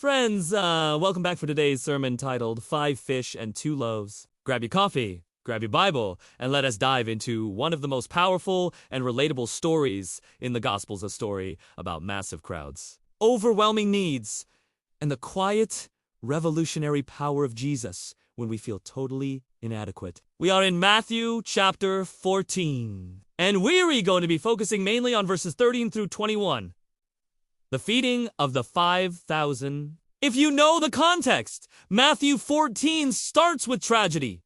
Friends, welcome back for today's sermon titled 5 Fish and 2 Loaves. Grab your coffee, grab your Bible, and let us dive into one of the most powerful and relatable stories in the Gospels, a story about massive crowds, overwhelming needs, and the quiet, revolutionary power of Jesus when we feel totally inadequate. We are in Matthew chapter 14, and we're going to be focusing mainly on verses 13 through 21. The feeding of the 5,000. If you know the context, Matthew 14 starts with tragedy.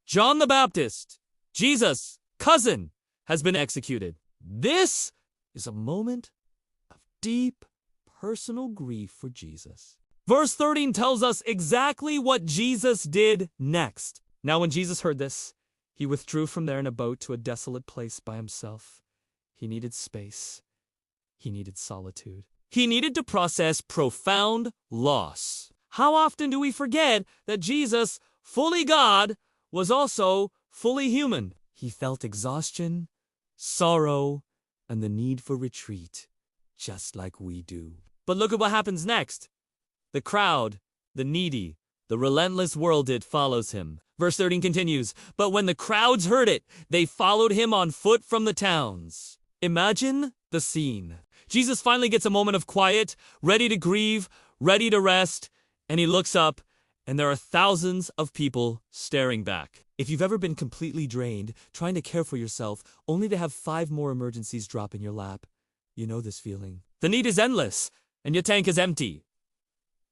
John the Baptist, Jesus' cousin, has been executed. This is a moment of deep personal grief for Jesus. Verse 13 tells us exactly what Jesus did next. Now when Jesus heard this, he withdrew from there in a boat to a desolate place by himself. He needed space. He needed solitude. He needed to process profound loss. How often do we forget that Jesus, fully God, was also fully human? He felt exhaustion, sorrow, and the need for retreat, just like we do. But look at what happens next. The crowd, the needy, the relentless world, it follows him. Verse 13 continues, "But when the crowds heard it, they followed him on foot from the towns." Imagine the scene. Jesus finally gets a moment of quiet, ready to grieve, ready to rest, and he looks up, and there are thousands of people staring back. If you've ever been completely drained, trying to care for yourself, only to have 5 more emergencies drop in your lap, you know this feeling. The need is endless, and your tank is empty.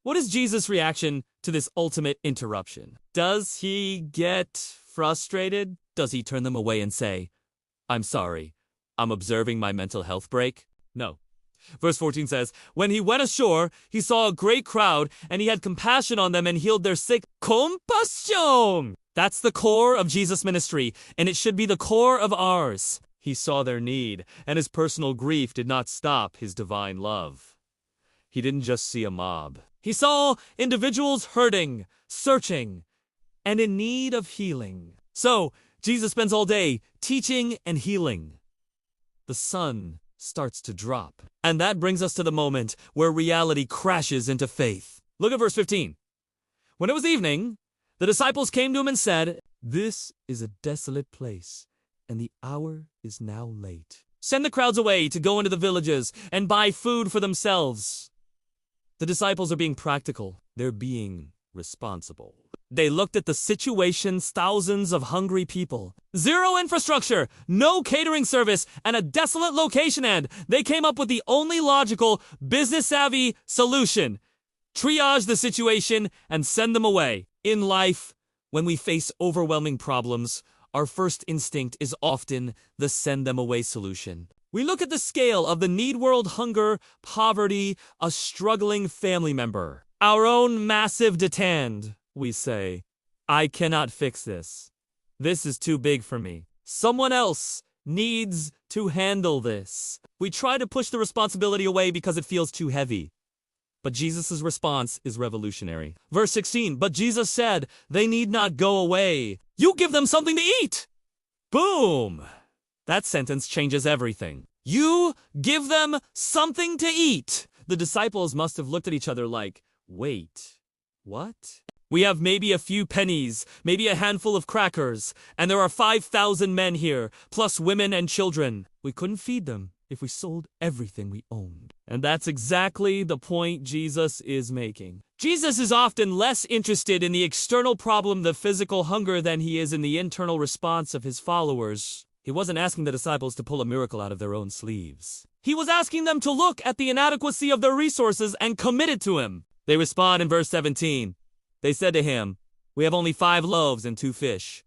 What is Jesus' reaction to this ultimate interruption? Does he get frustrated? Does he turn them away and say, "I'm sorry, I'm observing my mental health break"? No. Verse 14 says, "When he went ashore, he saw a great crowd, and he had compassion on them and healed their sick." Compassion! That's the core of Jesus' ministry, and it should be the core of ours. He saw their need, and his personal grief did not stop his divine love. He didn't just see a mob. He saw individuals hurting, searching, and in need of healing. So, Jesus spends all day teaching and healing. The sun starts to drop. And that brings us to the moment where reality crashes into faith. Look at verse 15. When it was evening, the disciples came to him and said, "This is a desolate place, and the hour is now late. Send the crowds away to go into the villages and buy food for themselves." The disciples are being practical. They're being responsible. They looked at the situation's thousands of hungry people. Zero infrastructure, no catering service, and a desolate location, and they came up with the only logical, business-savvy solution. Triage the situation and send them away. In life, when we face overwhelming problems, our first instinct is often the send-them-away solution. We look at the scale of the need world, hunger, poverty, a struggling family member. Our own massive detend. We say, "I cannot fix this. This is too big for me. Someone else needs to handle this." We try to push the responsibility away because it feels too heavy. But Jesus' response is revolutionary. Verse 16, "But Jesus said, they need not go away. You give them something to eat." Boom! That sentence changes everything. You give them something to eat. The disciples must have looked at each other like, "Wait, what? We have maybe a few pennies, maybe a handful of crackers, and there are 5,000 men here, plus women and children. We couldn't feed them if we sold everything we owned." And that's exactly the point Jesus is making. Jesus is often less interested in the external problem, the physical hunger, than he is in the internal response of his followers. He wasn't asking the disciples to pull a miracle out of their own sleeves. He was asking them to look at the inadequacy of their resources and commit it to him. They respond in verse 17. They said to him, "We have only 5 loaves and 2 fish.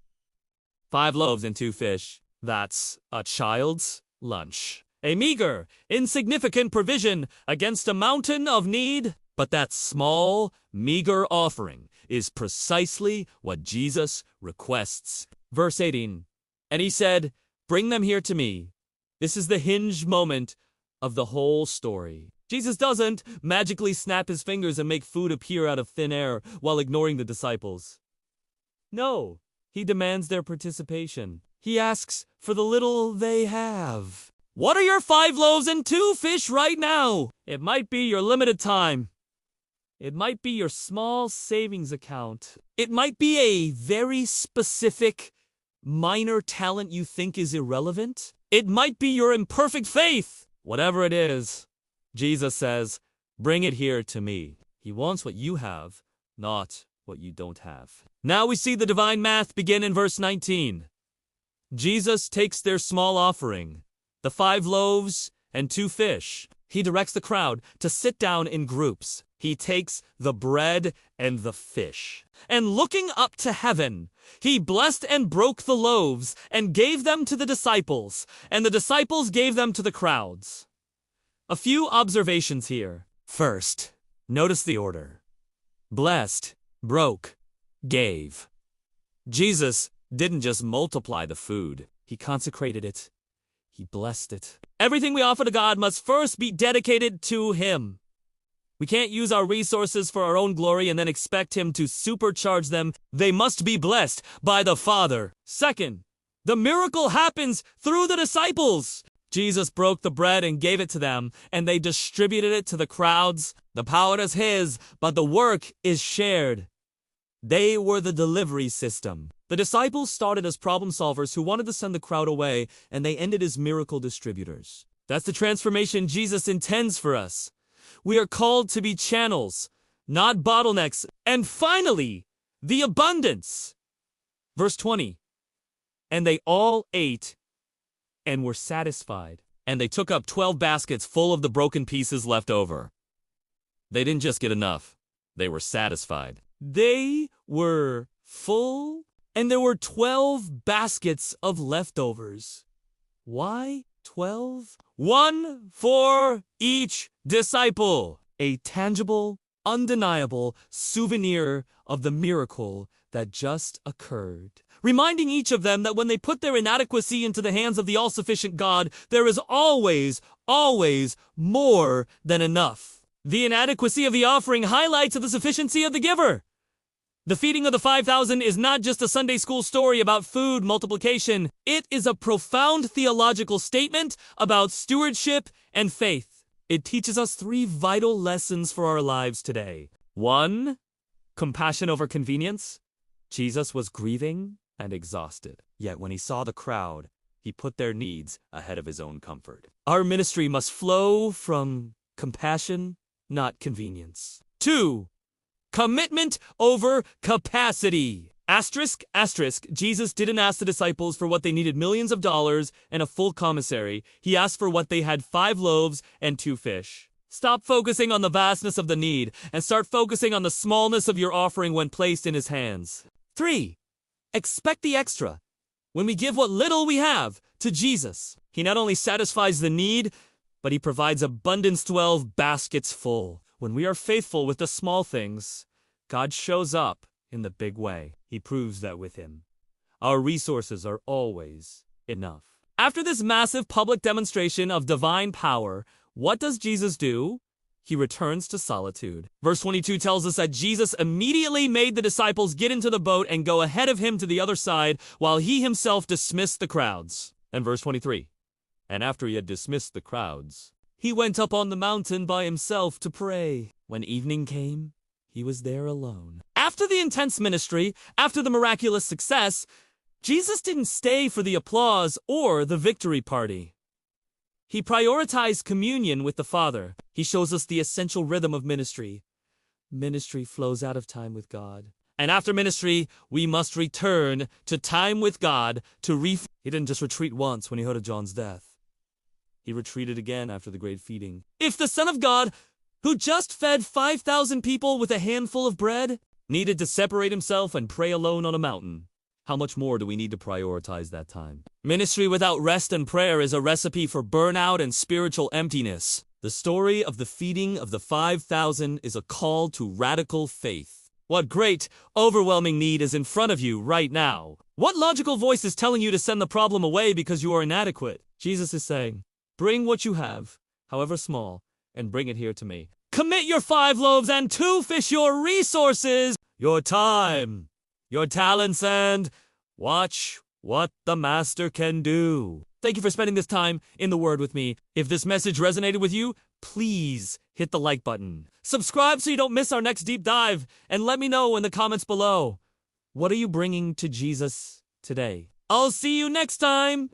5 loaves and 2 fish. That's a child's lunch. A meager, insignificant provision against a mountain of need." But that small, meager offering is precisely what Jesus requests. Verse 18, "And he said, 'Bring them here to me.'" This is the hinge moment of the whole story. Jesus doesn't magically snap his fingers and make food appear out of thin air while ignoring the disciples. No, he demands their participation. He asks for the little they have. What are your 5 loaves and 2 fish right now? It might be your limited time. It might be your small savings account. It might be a very specific, minor talent you think is irrelevant. It might be your imperfect faith. Whatever it is, Jesus says, bring it here to me. He wants what you have, not what you don't have. Now we see the divine math begin in verse 19. Jesus takes their small offering, the 5 loaves and 2 fish. He directs the crowd to sit down in groups. He takes the bread and the fish. And looking up to heaven, he blessed and broke the loaves and gave them to the disciples, and the disciples gave them to the crowds. A few observations here. First, notice the order. Blessed, broke, gave. Jesus didn't just multiply the food. He consecrated it. He blessed it. Everything we offer to God must first be dedicated to Him. We can't use our resources for our own glory and then expect Him to supercharge them. They must be blessed by the Father. Second, the miracle happens through the disciples. Jesus broke the bread and gave it to them, and they distributed it to the crowds. The power is His, but the work is shared. They were the delivery system. The disciples started as problem solvers who wanted to send the crowd away, and they ended as miracle distributors. That's the transformation Jesus intends for us. We are called to be channels, not bottlenecks. And finally, the abundance. Verse 20. And they all ate and were satisfied. And they took up 12 baskets full of the broken pieces left over. They didn't just get enough. They were satisfied. They were full, and there were 12 baskets of leftovers. Why 12? 1 for each disciple. A tangible, undeniable souvenir of the miracle that just occurred. Reminding each of them that when they put their inadequacy into the hands of the all-sufficient God, there is always, always more than enough. The inadequacy of the offering highlights the sufficiency of the giver. The feeding of the 5,000 is not just a Sunday school story about food multiplication. It is a profound theological statement about stewardship and faith. It teaches us 3 vital lessons for our lives today. 1, compassion over convenience. Jesus was grieving and exhausted. Yet when he saw the crowd, he put their needs ahead of his own comfort. Our ministry must flow from compassion, not convenience. 2, commitment over capacity. Asterisk, Jesus didn't ask the disciples for what they needed millions of dollars and a full commissary. He asked for what they had 5 loaves and 2 fish. Stop focusing on the vastness of the need and start focusing on the smallness of your offering when placed in His hands. 3, expect the extra. When we give what little we have to Jesus, He not only satisfies the need, but He provides abundance 12 baskets full. When we are faithful with the small things, God shows up in the big way. He proves that with Him, our resources are always enough. After this massive public demonstration of divine power, what does Jesus do? He returns to solitude. Verse 22 tells us that Jesus immediately made the disciples get into the boat and go ahead of Him to the other side while He Himself dismissed the crowds. And verse 23, and after He had dismissed the crowds, He went up on the mountain by Himself to pray. When evening came, He was there alone. After the intense ministry, after the miraculous success, Jesus didn't stay for the applause or the victory party. He prioritized communion with the Father. He shows us the essential rhythm of ministry. Ministry flows out of time with God. And after ministry, we must return to time with God to He didn't just retreat once when He heard of John's death. He retreated again after the great feeding. If the Son of God, who just fed 5,000 people with a handful of bread, needed to separate Himself and pray alone on a mountain, how much more do we need to prioritize that time? Ministry without rest and prayer is a recipe for burnout and spiritual emptiness. The story of the feeding of the 5,000 is a call to radical faith. What great, overwhelming need is in front of you right now? What logical voice is telling you to send the problem away because you are inadequate? Jesus is saying, bring what you have, however small, and bring it here to me. Commit your 5 loaves and 2 fish, your resources, your time, your talents, and watch what the Master can do. Thank you for spending this time in the Word with me. If this message resonated with you, please hit the like button. Subscribe so you don't miss our next deep dive, and let me know in the comments below. What are you bringing to Jesus today? I'll see you next time!